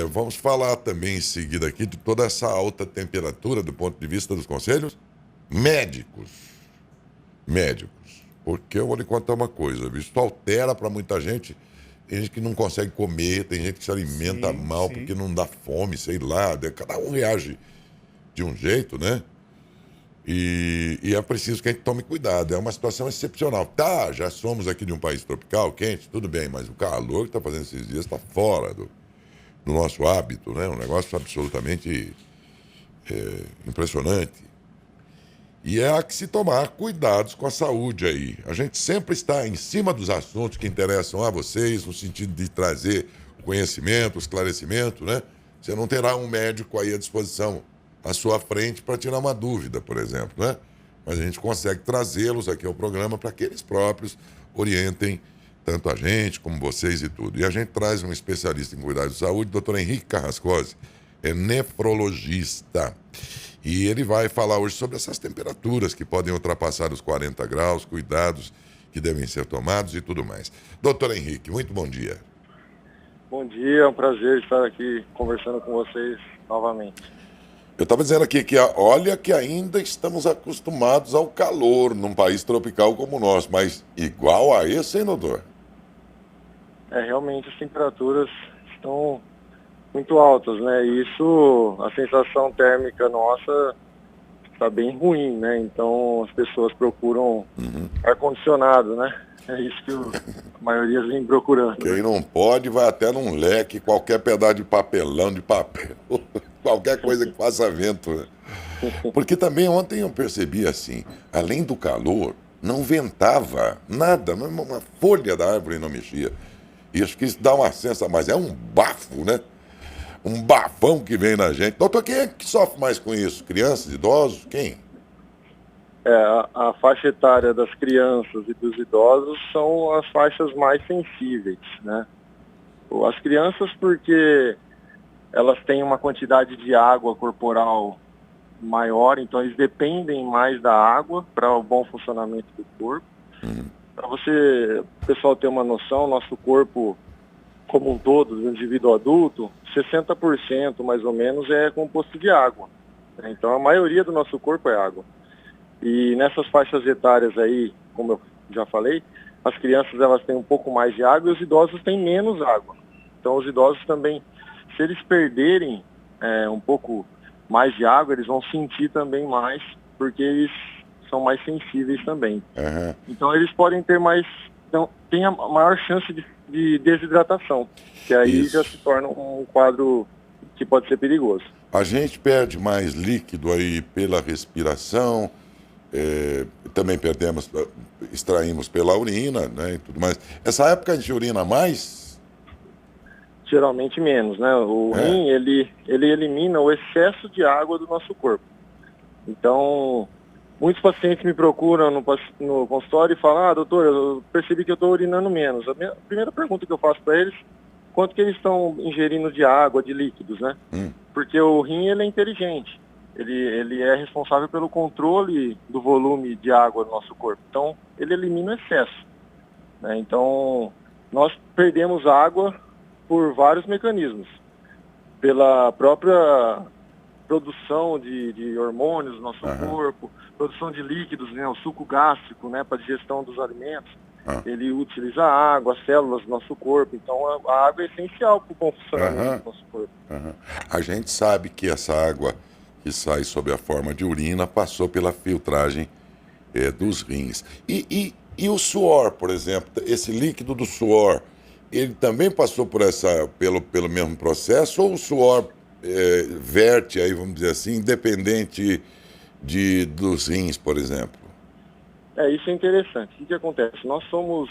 Vamos falar também em seguida aqui de toda essa alta temperatura do ponto de vista dos conselhos médicos. Médicos. Porque eu vou lhe contar uma coisa, viu? Isso altera para muita gente. Tem gente que não consegue comer, tem gente que se alimenta Sim, mal porque sim. não dá fome, sei lá. Cada um reage de um jeito, né? E é preciso que a gente tome cuidado. É uma situação excepcional. Tá, já somos aqui de um país tropical, quente, tudo bem, mas o calor que está fazendo esses dias está fora do nosso hábito, né? Um negócio absolutamente impressionante. E é a que se tomar cuidados com a saúde aí. A gente sempre está em cima dos assuntos que interessam a vocês, no sentido de trazer o conhecimento, o esclarecimento, né? Você não terá um médico aí à disposição, à sua frente, para tirar uma dúvida, por exemplo, né? Mas a gente consegue trazê-los aqui ao programa para que eles próprios orientem tanto a gente como vocês e tudo. E a gente traz um especialista em cuidados de saúde, doutor Henrique Carrascosi, é nefrologista. E ele vai falar hoje sobre essas temperaturas que podem ultrapassar os 40 graus, cuidados que devem ser tomados e tudo mais. Doutor Henrique, muito bom dia. Bom dia, é um prazer estar aqui conversando com vocês novamente. Eu estava dizendo aqui que olha que ainda estamos acostumados ao calor num país tropical como o nosso, mas igual a esse, hein, doutor? Realmente as temperaturas estão muito altas, né? E isso, a sensação térmica nossa está bem ruim, né? Então as pessoas procuram ar-condicionado, né? É isso que a maioria vem procurando, Quem né? não pode vai até num leque, qualquer pedaço de papelão, de papel, qualquer coisa que faça vento, né? Porque também ontem eu percebi assim, além do calor, não ventava nada, uma folha da árvore não mexia. E acho que isso dá uma sensação, mas é um bafo, né? Um bafão que vem na gente. Doutor, quem é que sofre mais com isso? Crianças, idosos? Quem? A faixa etária das crianças e dos idosos são as faixas mais sensíveis, né? As crianças porque elas têm uma quantidade de água corporal maior, então eles dependem mais da água para o bom funcionamento do corpo. Para o pessoal ter uma noção, nosso corpo como um todo, do indivíduo adulto, 60% mais ou menos é composto de água. Então a maioria do nosso corpo é água. E nessas faixas etárias aí, como eu já falei, as crianças elas têm um pouco mais de água e os idosos têm menos água. Então os idosos também, se eles perderem um pouco mais de água, eles vão sentir também mais, porque eles são mais sensíveis também. Aham. Então eles podem ter mais, então, tem a maior chance de desidratação, que aí já se Isso. torna um quadro que pode ser perigoso. A gente perde mais líquido aí pela respiração, também perdemos, extraímos pela urina, né, e tudo mais. Essa época a gente urina mais? Geralmente menos, né? O É. rim, ele elimina o excesso de água do nosso corpo. Então, muitos pacientes me procuram no consultório e falam, doutor, eu percebi que eu estou urinando menos. A primeira pergunta que eu faço para eles, quanto que eles estão ingerindo de água, de líquidos, né? Porque o rim, ele é inteligente. Ele é responsável pelo controle do volume de água do nosso corpo. Então, ele elimina o excesso, né? Então, nós perdemos água por vários mecanismos. Pela própria produção de hormônios no nosso Aham. corpo, produção de líquidos, né, o suco gástrico, né, para digestão dos alimentos. Ah. Ele utiliza a água, as células do nosso corpo. Então, a água é essencial para o bom funcionamento Aham. do nosso corpo. Aham. A gente sabe que essa água que sai sob a forma de urina passou pela filtragem dos rins. E o suor, por exemplo, esse líquido do suor, ele também passou por pelo mesmo processo ou o suor verte aí, vamos dizer assim, independente dos rins, por exemplo? Isso é interessante. O que acontece? Nós somos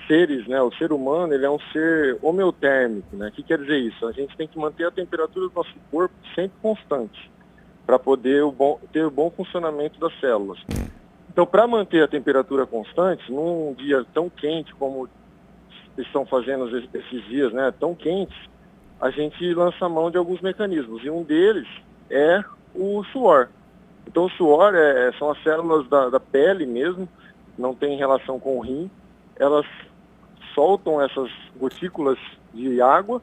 seres, né? O ser humano, ele é um ser homeotérmico, né? O que quer dizer isso? A gente tem que manter a temperatura do nosso corpo sempre constante para poder ter o bom funcionamento das células. Então, para manter a temperatura constante, num dia tão quente como estão fazendo esses dias, né? Tão quentes, a gente lança mão de alguns mecanismos. E um deles é o suor. Então, o suor são as células da pele mesmo, não tem relação com o rim. Elas soltam essas gotículas de água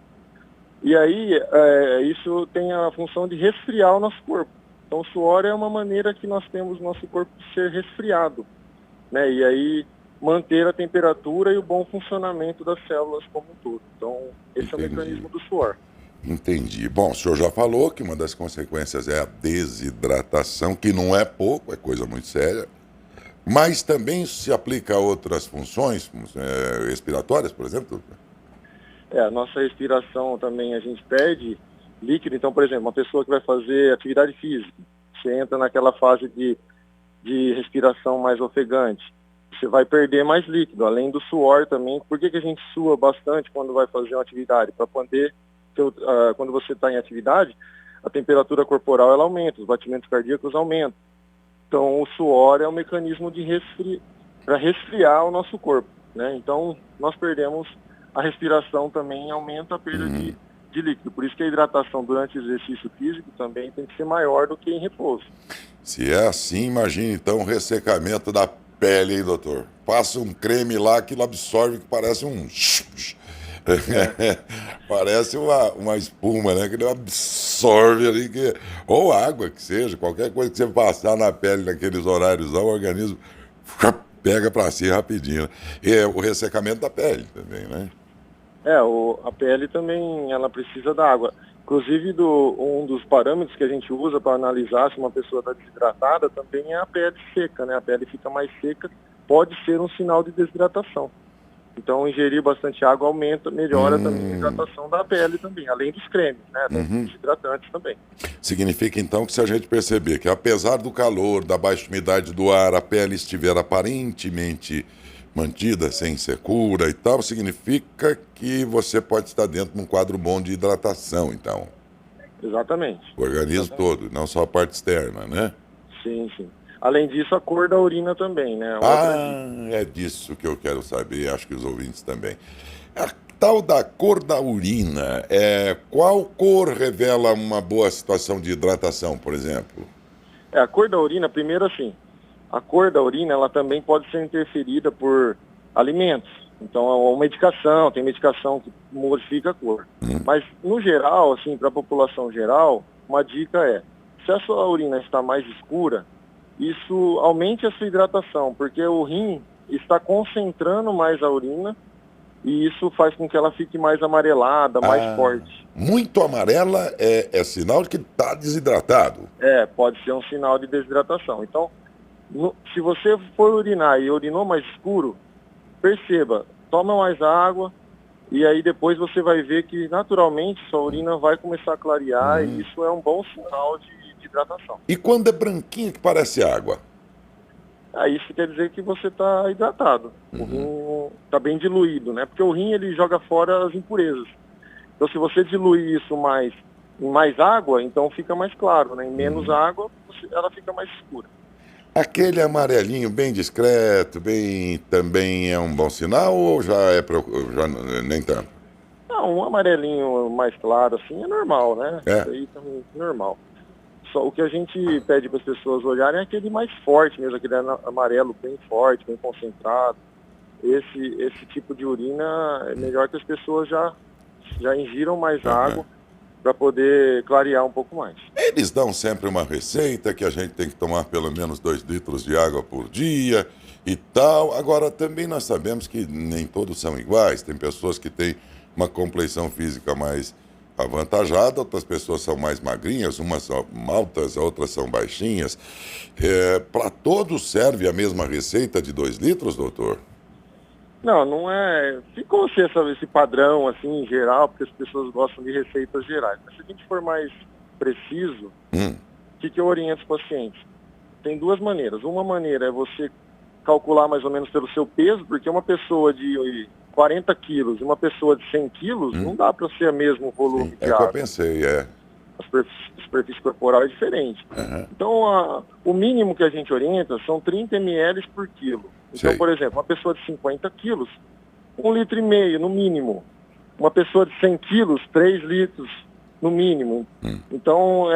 E aí, isso tem a função de resfriar o nosso corpo. Então, o suor é uma maneira que nós temos nosso corpo de ser resfriado, né? E aí, manter a temperatura e o bom funcionamento das células como um todo. Então, esse é o mecanismo do suor. Entendi. Bom, o senhor já falou que uma das consequências é a desidratação, que não é pouco, é coisa muito séria, mas também se aplica a outras funções respiratórias, por exemplo? A nossa respiração também, a gente perde líquido. Então, por exemplo, uma pessoa que vai fazer atividade física, você entra naquela fase de respiração mais ofegante, você vai perder mais líquido, além do suor também. Por que a gente sua bastante quando vai fazer uma atividade? Para poder, quando você está em atividade, a temperatura corporal ela aumenta, os batimentos cardíacos aumentam. Então, o suor é um mecanismo para resfriar o nosso corpo, né? Então, nós perdemos a respiração também, aumenta a perda de líquido. Por isso que a hidratação durante o exercício físico também tem que ser maior do que em repouso. Se é assim, imagine então o ressecamento da pele, hein, doutor? Passa um creme lá, aquilo absorve que parece um... Parece uma espuma, né? Que ele absorve ali, ou água que seja, qualquer coisa que você passar na pele naqueles horários, o organismo pega para si rapidinho. E o ressecamento da pele também, né? A pele também, ela precisa da água. Inclusive, um dos parâmetros que a gente usa para analisar se uma pessoa está desidratada também é a pele seca, né? A pele fica mais seca, pode ser um sinal de desidratação. Então, ingerir bastante água melhora também a hidratação da pele também, além dos cremes, né? Dos hidratantes também. Significa, então, que se a gente perceber que, apesar do calor, da baixa umidade do ar, a pele estiver aparentemente mantida, sem secura e tal, significa que você pode estar dentro de um quadro bom de hidratação, então. Exatamente. O organismo todo, não só a parte externa, né? Sim, sim. Além disso, a cor da urina também, né? É disso que eu quero saber, acho que os ouvintes também. A tal da cor da urina, qual cor revela uma boa situação de hidratação, por exemplo? A cor da urina, primeiro assim, a cor da urina, ela também pode ser interferida por alimentos. Então, ou medicação, tem medicação que modifica a cor. Mas, no geral, assim, para a população geral, uma dica é, se a sua urina está mais escura, isso aumente a sua hidratação, porque o rim está concentrando mais a urina e isso faz com que ela fique mais amarelada, mais forte. Muito amarela é sinal de que está desidratado. Pode ser um sinal de desidratação. Então, se você for urinar e urinou mais escuro, perceba, toma mais água e aí depois você vai ver que naturalmente sua urina vai começar a clarear e isso é um bom sinal de hidratação. E quando é branquinho que parece água? Isso quer dizer que você está hidratado. O rim está bem diluído, né? Porque o rim ele joga fora as impurezas. Então se você diluir isso em mais água, então fica mais claro, né? Em menos água, ela fica mais escura. Aquele amarelinho bem discreto, também é um bom sinal ou já nem tanto? Não, um amarelinho mais claro assim é normal, né? Isso aí também é normal. Só o que a gente pede para as pessoas olharem é aquele mais forte mesmo, aquele amarelo bem forte, bem concentrado. Esse tipo de urina é melhor que as pessoas já ingiram mais água para poder clarear um pouco mais. Eles dão sempre uma receita que a gente tem que tomar pelo menos 2 litros de água por dia e tal. Agora, também nós sabemos que nem todos são iguais. Tem pessoas que têm uma compleição física mais avantajada, outras pessoas são mais magrinhas, umas são altas, outras são baixinhas. Para todos serve a mesma receita de 2 litros, doutor? Não é... Ficou esse padrão, assim, em geral, porque as pessoas gostam de receitas gerais. Mas se a gente for mais preciso, o que eu oriento os pacientes? Tem 2 maneiras. Uma maneira é você calcular mais ou menos pelo seu peso, porque uma pessoa de 40 quilos e uma pessoa de 100 quilos, não dá para ser o mesmo volume de água. Que eu pensei, A superfície corporal é diferente. Então, o mínimo que a gente orienta são 30 ml por quilo. Então, por exemplo, uma pessoa de 50 quilos, 1,5 litro no mínimo. Uma pessoa de 100 quilos, 3 litros no mínimo. Então,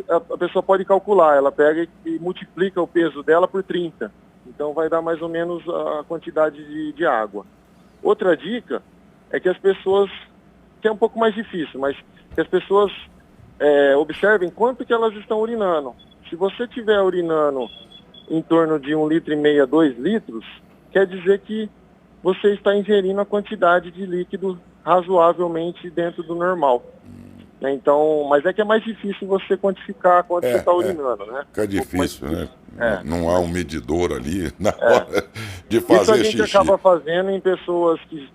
a pessoa pode calcular, ela pega e multiplica o peso dela por 30. Então, vai dar mais ou menos a quantidade de água. Outra dica é que as pessoas que é um pouco mais difícil, mas que as pessoas observem quanto que elas estão urinando. Se você estiver urinando em torno de 1,5 litro a 2 litros, quer dizer que você está ingerindo a quantidade de líquido razoavelmente dentro do normal. Então, mas é que é mais difícil você quantificar quanto você está urinando, né? Fica difícil, né? É. Não há um medidor ali na hora de fazer Isso a gente xixi. acaba fazendo em pessoas que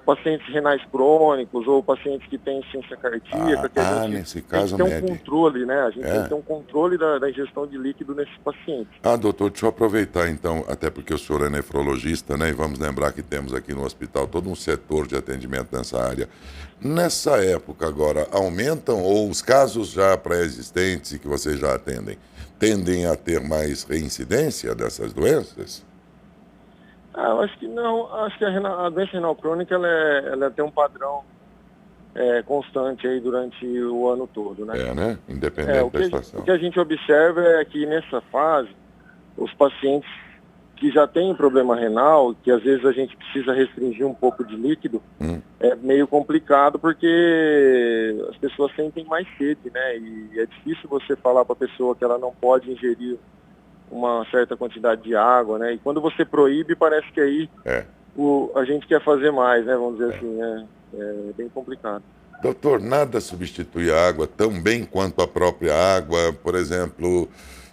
pacientes renais crônicos ou pacientes que têm insuficiência cardíaca, que a gente nesse tem caso que ter um mede. controle, né? A gente tem que ter um controle da ingestão de líquido nesses pacientes. Doutor, deixa eu aproveitar então, até porque o senhor é nefrologista, né? E vamos lembrar que temos aqui no hospital todo um setor de atendimento nessa área. Nessa época agora, aumentam ou os casos já pré-existentes e que vocês já atendem, tendem a ter mais reincidência dessas doenças? Eu acho que não. Acho que a doença renal crônica ela tem um padrão constante aí durante o ano todo, né? Né? Independente da estação. O que a gente observa é que nessa fase, os pacientes que já têm problema renal, que às vezes a gente precisa restringir um pouco de líquido, é meio complicado porque as pessoas sentem mais sede, né? E é difícil você falar para a pessoa que ela não pode ingerir uma certa quantidade de água, né? E quando você proíbe, parece que aí a gente quer fazer mais, né? Vamos dizer assim, é bem complicado. Doutor, nada substitui a água tão bem quanto a própria água. Por exemplo,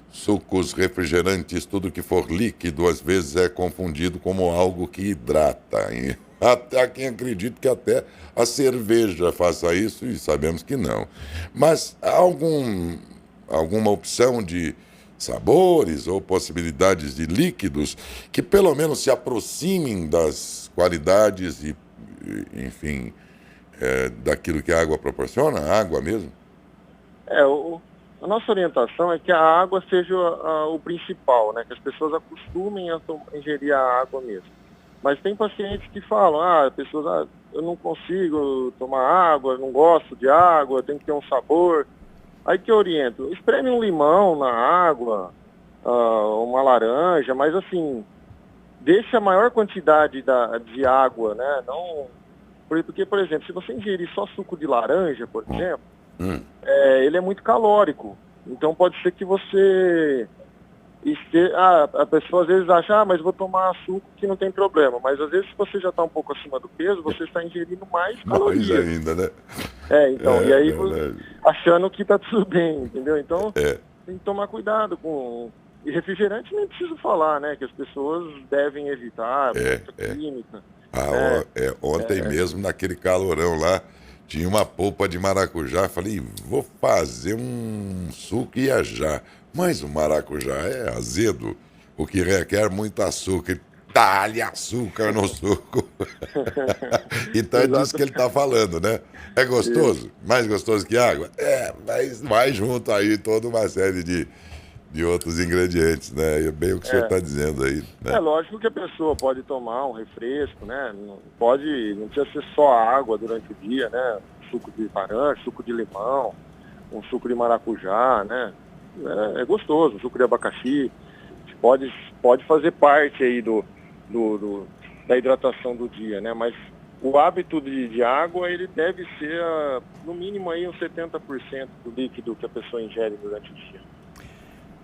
sucos, refrigerantes, tudo que for líquido, às vezes é confundido como algo que hidrata. E até quem acredita que até a cerveja faça isso, e sabemos que não. Mas há alguma opção de sabores ou possibilidades de líquidos que pelo menos se aproximem das qualidades e enfim, daquilo que a água proporciona, a água mesmo? A nossa orientação é que a água seja o principal, né? Que as pessoas acostumem a ingerir a água mesmo. Mas tem pacientes que falam, pessoas, eu não consigo tomar água, não gosto de água, tem que ter um sabor. Aí que eu oriento, espreme um limão na água, uma laranja, mas assim, deixa a maior quantidade de água, né? Não, porque, por exemplo, se você ingerir só suco de laranja, por exemplo, ele é muito calórico. Então pode ser que você... a pessoa às vezes acha, mas vou tomar suco que não tem problema. Mas às vezes se você já está um pouco acima do peso, você está ingerindo mais calorias. Mais ainda, né? E aí achando que está tudo bem, entendeu? Então tem que tomar cuidado com... E refrigerante nem preciso falar, né? Que as pessoas devem evitar, muita química. Ontem mesmo, naquele calorão lá, tinha uma polpa de maracujá. Falei, vou fazer um suco e já. Mas o maracujá é azedo, o que requer muito açúcar. Dá-lhe açúcar no suco. Então é disso que ele está falando, né? É gostoso? Mais gostoso que água? Mas vai junto aí toda uma série de outros ingredientes, né? É bem o que o senhor está dizendo aí. Né? É lógico que a pessoa pode tomar um refresco, né? Não precisa ser só água durante o dia, né? Suco de laranja, suco de limão, um suco de maracujá, né? É gostoso, suco de abacaxi. Pode fazer parte aí da hidratação do dia, né? Mas o hábito de água, ele deve ser, no mínimo, aí uns 70% do líquido que a pessoa ingere durante o dia.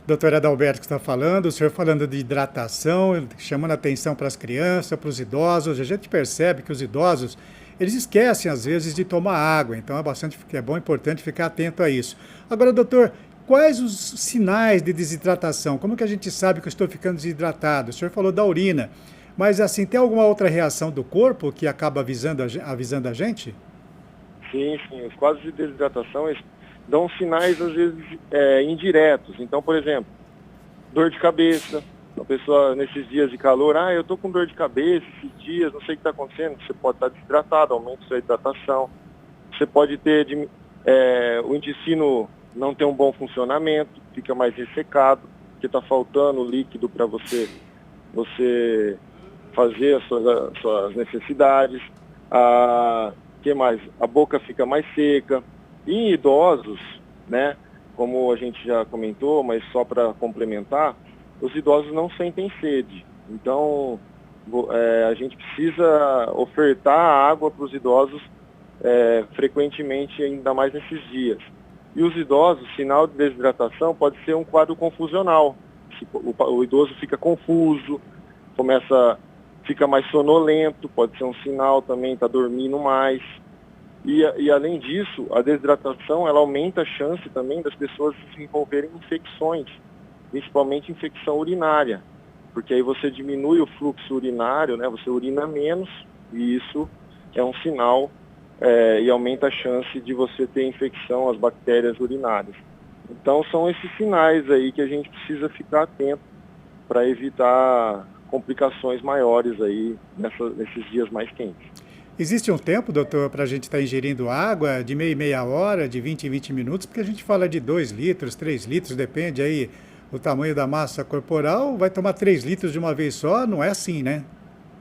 Doutor Adalberto que está falando, o senhor falando de hidratação, chamando atenção para as crianças, para os idosos. A gente percebe que os idosos, eles esquecem às vezes de tomar água, então é bom, importante ficar atento a isso. Agora, doutor, quais os sinais de desidratação? Como que a gente sabe que eu estou ficando desidratado? O senhor falou da urina, mas assim, tem alguma outra reação do corpo que acaba avisando a gente? Sim, os quadros de desidratação dão sinais, às vezes, indiretos. Então, por exemplo, dor de cabeça. A pessoa, nesses dias de calor, eu estou com dor de cabeça esses dias, não sei o que está acontecendo. Você pode estar desidratado, aumenta a sua hidratação. Você pode ter o intestino não ter um bom funcionamento, fica mais ressecado, porque está faltando líquido para você fazer as suas necessidades. Que mais? A boca fica mais seca. E em idosos, né, como a gente já comentou, mas só para complementar, os idosos não sentem sede. Então, a gente precisa ofertar água para os idosos frequentemente, ainda mais nesses dias. E os idosos, sinal de desidratação pode ser um quadro confusional. O idoso fica confuso, fica mais sonolento, pode ser um sinal também, está dormindo mais. E além disso, a desidratação ela aumenta a chance também das pessoas se envolverem em infecções, principalmente infecção urinária, porque aí você diminui o fluxo urinário, né? Você urina menos e isso é um sinal e aumenta a chance de você ter infecção às bactérias urinárias. Então são esses sinais aí que a gente precisa ficar atento para evitar complicações maiores aí nesses dias mais quentes. Existe um tempo, doutor, para a gente estar ingerindo água de meia e meia hora, de 20 em 20 minutos, porque a gente fala de 2 litros, 3 litros, depende aí do tamanho da massa corporal, vai tomar 3 litros de uma vez só, não é assim, né?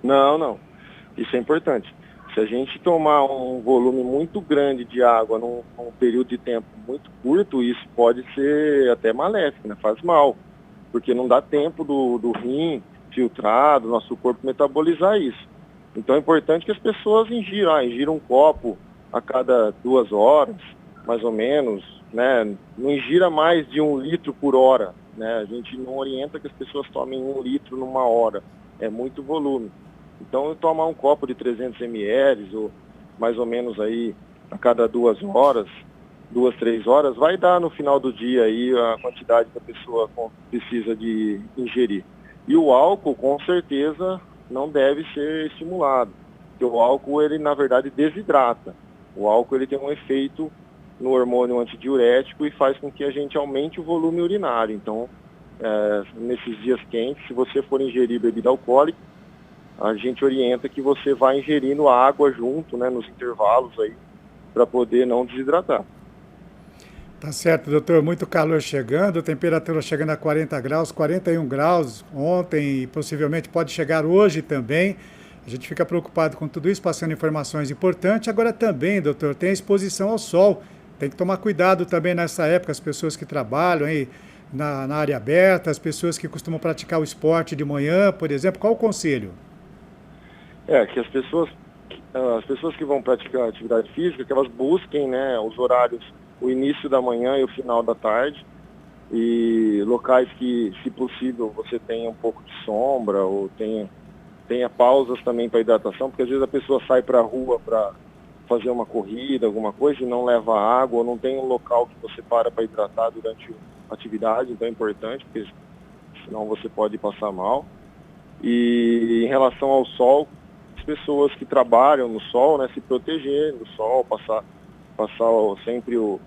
Não. Isso é importante. Se a gente tomar um volume muito grande de água num período de tempo muito curto, isso pode ser até maléfico, né? Faz mal, porque não dá tempo do rim filtrar, do nosso corpo metabolizar isso. Então é importante que as pessoas ingiram um copo a cada 2 horas, mais ou menos, né? Não ingira mais de 1 litro por hora, né? A gente não orienta que as pessoas tomem 1 litro numa hora, é muito volume. Então tomar um copo de 300 ml, ou mais ou menos aí a cada 2 horas, 2, 3 horas, vai dar no final do dia aí a quantidade que a pessoa precisa de ingerir. E o álcool, com certeza, não deve ser estimulado, porque o álcool, ele na verdade desidrata. O álcool, ele tem um efeito no hormônio antidiurético e faz com que a gente aumente o volume urinário. Então, nesses dias quentes, se você for ingerir bebida alcoólica, a gente orienta que você vá ingerindo água junto, né, nos intervalos aí, para poder não desidratar. Tá certo, doutor. Muito calor chegando, temperatura chegando a 40 graus, 41 graus ontem e possivelmente pode chegar hoje também. A gente fica preocupado com tudo isso, passando informações importantes. Agora também, doutor, tem a exposição ao sol. Tem que tomar cuidado também nessa época, as pessoas que trabalham aí na área aberta, as pessoas que costumam praticar o esporte de manhã, por exemplo. Qual o conselho? Que as pessoas que vão praticar atividade física, que elas busquem, né, os horários, o início da manhã e o final da tarde, e locais que, se possível, você tenha um pouco de sombra, ou tenha pausas também para hidratação, porque às vezes a pessoa sai para a rua para fazer uma corrida, alguma coisa, e não leva água, ou não tem um local que você para hidratar durante a atividade, então é importante, porque senão você pode passar mal. E em relação ao sol, as pessoas que trabalham no sol, né, se proteger do sol, passar sempre o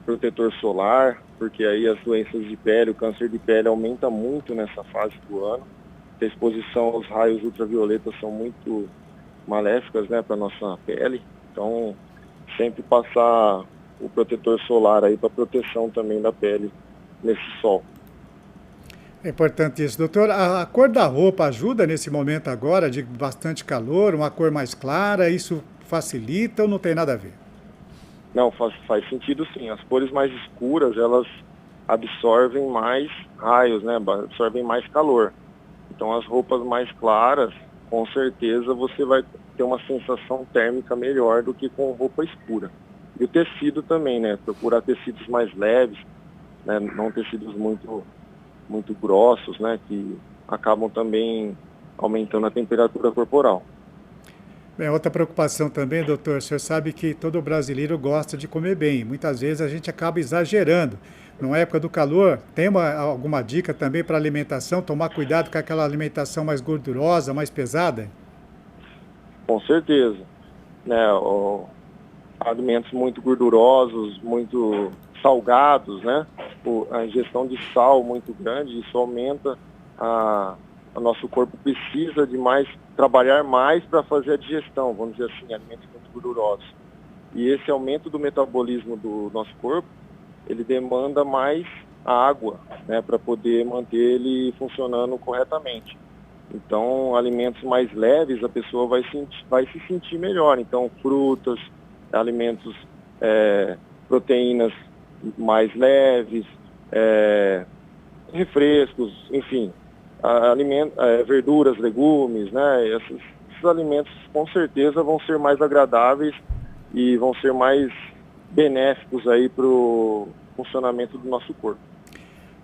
protetor solar, porque aí as doenças de pele, o câncer de pele aumenta muito nessa fase do ano. A exposição aos raios ultravioletas são muito maléficas, né, para a nossa pele. Então, sempre passar o protetor solar aí para proteção também da pele nesse sol. É importante isso. Doutor, a cor da roupa ajuda nesse momento agora de bastante calor, uma cor mais clara, isso facilita ou não tem nada a ver? Não, faz sentido sim. As cores mais escuras, elas absorvem mais raios, né? Absorvem mais calor. Então as roupas mais claras, com certeza você vai ter uma sensação térmica melhor do que com roupa escura. E o tecido também, né? Procurar tecidos mais leves, né? Não tecidos muito grossos, né? Que acabam também aumentando a temperatura corporal. Bem, outra preocupação também, doutor, o senhor sabe que todo brasileiro gosta de comer bem. Muitas vezes a gente acaba exagerando. Na época do calor, tem alguma dica também para alimentação? Tomar cuidado com aquela alimentação mais gordurosa, mais pesada? Com certeza. Né, alimentos muito gordurosos, muito salgados, né? A ingestão de sal muito grande, isso aumenta o nosso corpo precisa de trabalhar mais para fazer a digestão, vamos dizer assim, alimentos muito gordurosos. E esse aumento do metabolismo do nosso corpo, ele demanda mais água, né, para poder manter ele funcionando corretamente. Então, alimentos mais leves, a pessoa vai se sentir melhor. Então, frutas, alimentos, proteínas mais leves, refrescos, enfim, verduras, legumes, né? Esses alimentos com certeza vão ser mais agradáveis e vão ser mais benéficos aí para o funcionamento do nosso corpo.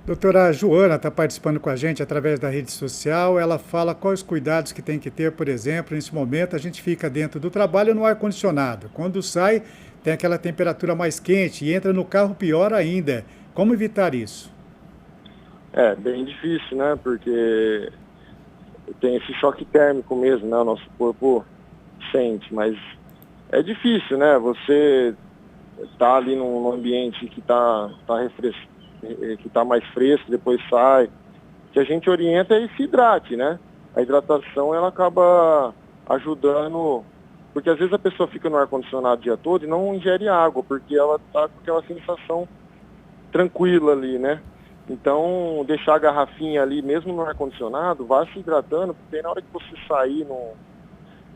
Doutora Joana está participando com a gente através da rede social. Ela fala quais cuidados que tem que ter, por exemplo, nesse momento a gente fica dentro do trabalho no ar-condicionado. Quando sai, tem aquela temperatura mais quente e entra no carro, pior ainda. Como evitar isso? É bem difícil, né? Porque tem esse choque térmico mesmo, né? O nosso corpo sente, mas é difícil, né? Você tá ali num ambiente que tá que está mais fresco, depois sai. O que a gente orienta é se hidrate, né? A hidratação, ela acaba ajudando, porque às vezes a pessoa fica no ar-condicionado o dia todo e não ingere água, porque ela está com aquela sensação tranquila ali, né? Então, deixar a garrafinha ali, mesmo no ar-condicionado, vá se hidratando, porque na hora que você sair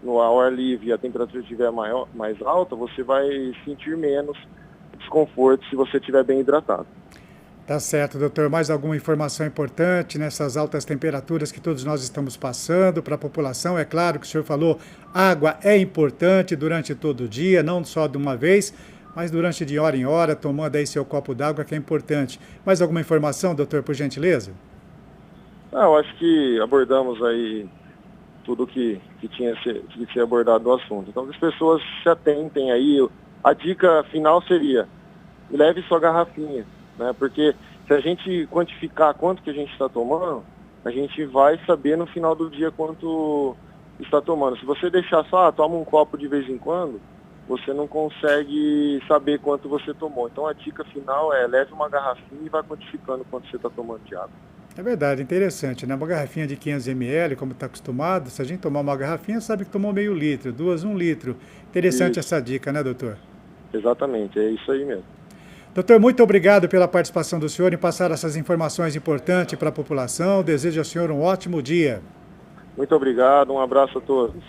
no ar livre e a temperatura estiver mais alta, você vai sentir menos desconforto se você estiver bem hidratado. Tá certo, doutor. Mais alguma informação importante nessas altas temperaturas que todos nós estamos passando para a população? É claro que o senhor falou, água é importante durante todo o dia, não só de uma vez, mas durante de hora em hora, tomando aí seu copo d'água, que é importante. Mais alguma informação, doutor, por gentileza? Eu acho que abordamos aí tudo que tinha que ser abordado do assunto. Então, que as pessoas se atentem aí. A dica final seria, leve sua garrafinha, né? Porque se a gente quantificar quanto que a gente está tomando, a gente vai saber no final do dia quanto está tomando. Se você deixar só, toma um copo de vez em quando, você não consegue saber quanto você tomou. Então a dica final é, leve uma garrafinha e vai quantificando quanto você está tomando de água. É verdade, interessante, né? Uma garrafinha de 500 ml, como está acostumado, se a gente tomar uma garrafinha, sabe que tomou meio litro, 1 litro. Interessante essa dica, né, doutor? Exatamente, é isso aí mesmo. Doutor, muito obrigado pela participação do senhor em passar essas informações importantes para a população. Desejo ao senhor um ótimo dia. Muito obrigado, um abraço a todos.